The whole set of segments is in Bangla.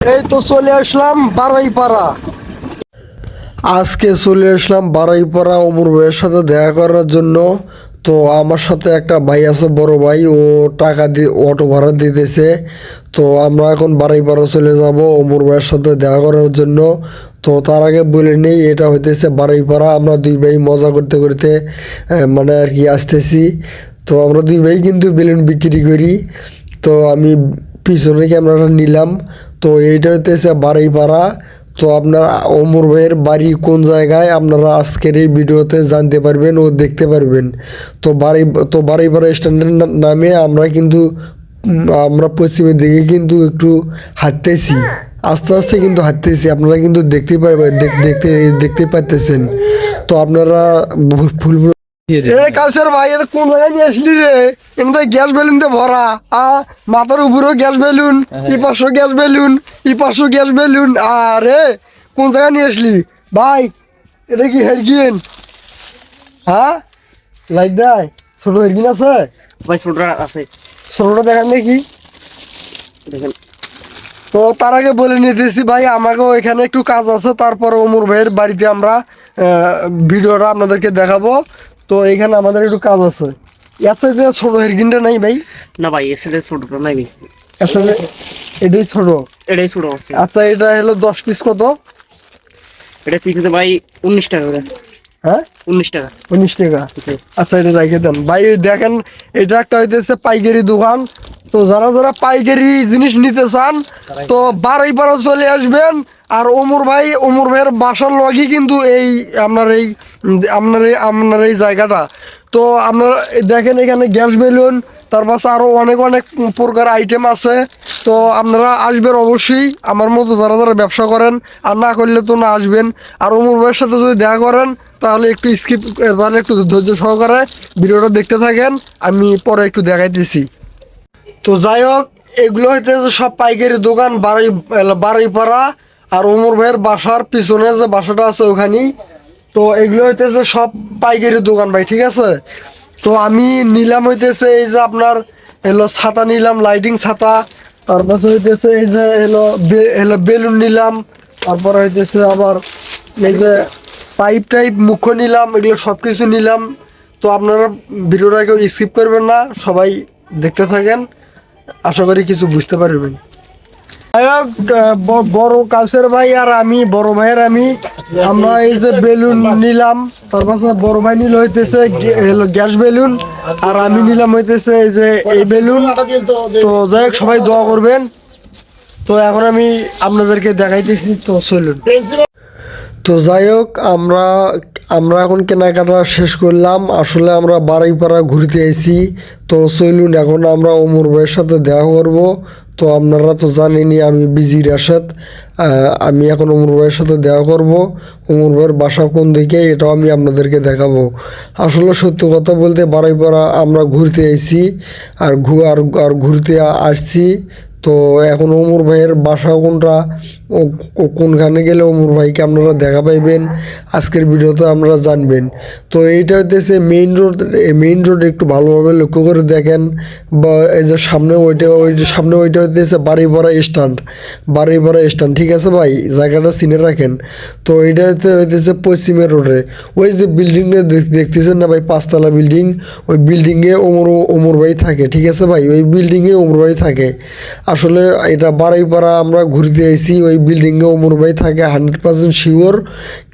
এই তো চলে আসলাম বারাইপাড়া। আজকে চলে আসলাম বারাইপাড়া অমর ভাইয়ের সাথে দেখা করার জন্য। তো আমার সাথে একটা ভাই আছে, বড় ভাই, ও টাকা দিয়ে অটো ভাড়া দিতেছে। তো আমরা এখন বারাইপাড়া চলে যাব অমর ভাইয়ের সাথে দেখা করার জন্য। তো তার আগে বলে নেই, এটা হইতেছে বারাইপাড়া। আমরা দুই ভাই মজা করতে করতে মানে আর কি আসতেছি। তো আমরা দুই ভাই কিন্তু বেলুন বিক্রি করি। তো আমি পিছনে ক্যামেরাটা নিলাম। তো এইটা হইতেছে বারাইপাড়া। তো আপনার অমর ভাইয়ের বাড়ি কোন জায়গায় আপনারা আজকের এই ভিডিওতে জানতে পারবেন ও দেখতে পারবেন। তো বারাইপাড়া স্ট্যান্ডের নামে আমরা কিন্তু আমরা পশ্চিমের দিকে কিন্তু একটু হাঁটতেছি, আস্তে আস্তে কিন্তু হাঁটতেছি। আপনারা কিন্তু দেখতে পারবেন, দেখতে পাইতেছেন। তো আপনারা ফুল কালচার ভাই, এটা কোন জায়গায় নিয়ে আসলি রে? এমনি গ্যাস বেলুন দিয়ে ভরা। মাথার উপরেও গ্যাস বেলুন, ই পাশে গ্যাস বেলুন, ই পাশে গ্যাস বেলুন। আরে কোন জায়গায় নিয়ে আসলি ভাই? এটা কি হেরগিন? হ্যাঁ, লাইট দেয়। ছোট হেরগিন আছে ভাই, ছোটরা আছে, ছোটটা দেখান দেখি। দেখেন। তো তার আগে বলে নিতেছি ভাই, আমাকেও এখানে একটু কাজ আছে। তারপর ওমর ভাইয়ের বাড়িতে আমরা ভিডিওটা আপনাদেরকে দেখাবো। তো এখানে আমাদের একটু কাজ আছে। এত যে ছোট হেরগিনটা নাই ভাই? না ভাই, এর সাথে ছোটটা নাই ভাই, আসলে এটাই ছোট। এটাই ছোট আছে। আচ্ছা, এটা হলো 10 পিস কত? এটা পিসিতে ভাই 19 টাকা করে। হ্যাঁ, 19 টাকা। 19 টাকা। আচ্ছা, এটা রেখে দেন ভাই। দেখেন, এটা একটা হইতেছে পাইকারি দোকান। তো যারা যারা পাইকারি জিনিস নিতে চান, তো বারাইপাড়া চলে আসবেন। আর ওমর ভাইয়ের বাসার লগই কিন্তু এই আপনার এই জায়গাটা। তো আপনারা দেখেন, এখানে গ্যাস বেলুন, তার পাশে আরও অনেক অনেক প্রকার আইটেম আছে। তো আপনারা আসবেন অবশ্যই, আমার মতো যারা যারা ব্যবসা করেন। আর না করলে তো না আসবেন। আর ওমর ভাইয়ের সাথে যদি দেখা করেন, তাহলে একটু তাহলে একটু ধৈর্য সহকারে ভিডিওটা দেখতে থাকেন। আমি পরে একটু দেখাইতেছি। তো যাই হোক, এগুলো হইতেছে সব পাইকারি দোকান বারাইপাড়া। আর ওমর ভাইয়ের বাসার পিছনে যে বাসাটা আছে ওখানেই। তো এগুলো হইতেছে সব পাইকারি দোকান ভাই, ঠিক আছে? তো আমি নিলাম হইতেছে এই যে আপনার ছাতা নিলাম, লাইটিং ছাতা। তারপরে হইতেছে এই যে বেলুন নিলাম। তারপরে হইতেছে আবার এই যে পাইপ টাইপ মুখ্য নিলাম, এগুলো সব কিছু নিলাম। তো আপনারা ভিডিওটা কেউ স্কিপ করবেন না, সবাই দেখতে থাকেন। আশা করি কিছু বুঝতে পারবেন। বড় কালচার ভাই আর আমি, বড় ভাইয়ের আমরা এই যে বেলুন নিলাম। তার পাশে বড় ভাই নিল হইতেছে গ্যাস বেলুন। আর আমি নিলাম হইতেছে এই যে এই বেলুন। তো যাই হোক, সবাই দোয়া করবেন। তো এখন আমি আপনাদেরকে দেখাইতেছি। তো চলুন। তো যাই হোক, আমরা আমরা এখন কেনাকাটা শেষ করলাম। আসলে আমরা বারাইপাড়া ঘুরতে আইছি। তো চলুন, এখন আমরা ওমর ভাইয়ের সাথে দেখা করব। তো আপনারা তো জানেনই আমি বিজি রাশেদ। আমি এখন ওমর ভাইয়ের সাথে দেখা করব। ওমর ভাইয়ের বাসা কোন দিকে, এটাও আমি আপনাদেরকে দেখাবো। আসলে সত্য কথা বলতে, বারাইপাড়া আমরা ঘুরতে আইছি। আর ঘুরতে আসছি। তো এখন ওমর ভাইয়ের বাসা কোনটা, কোনখানে গেলে ওমর ভাইকে আপনারা দেখা পাইবেন, আজকের ভিডিওতে আপনারা জানবেন। তো এইটা হইতেছে মেইন রোড একটু ভালোভাবে লক্ষ্য করে দেখেন। বা এই যে সামনে ওইটা হইতেছে বাড়িপাড়া স্ট্যান্ড, ঠিক আছে ভাই? জায়গাটা চিনে রাখেন। তো এইটা হইতেছে পশ্চিমের রোডে। ওই যে বিল্ডিংটা দেখতেছেন না ভাই, 5 তলা বিল্ডিং, ওই বিল্ডিংয়ে ওমর ভাই থাকে, ঠিক আছে ভাই? ওই বিল্ডিংয়ে ওমর ভাই থাকে। আসলে এটা বারাইপাড়া আমরা ঘুরতে আইছি, ওই বিল্ডিংয়ে ওমর ভাই থাকে 100% শিওর।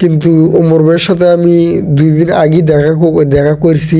কিন্তু ওমর ভাইয়ের সাথে আমি 2 দিন আগেই দেখা করছি।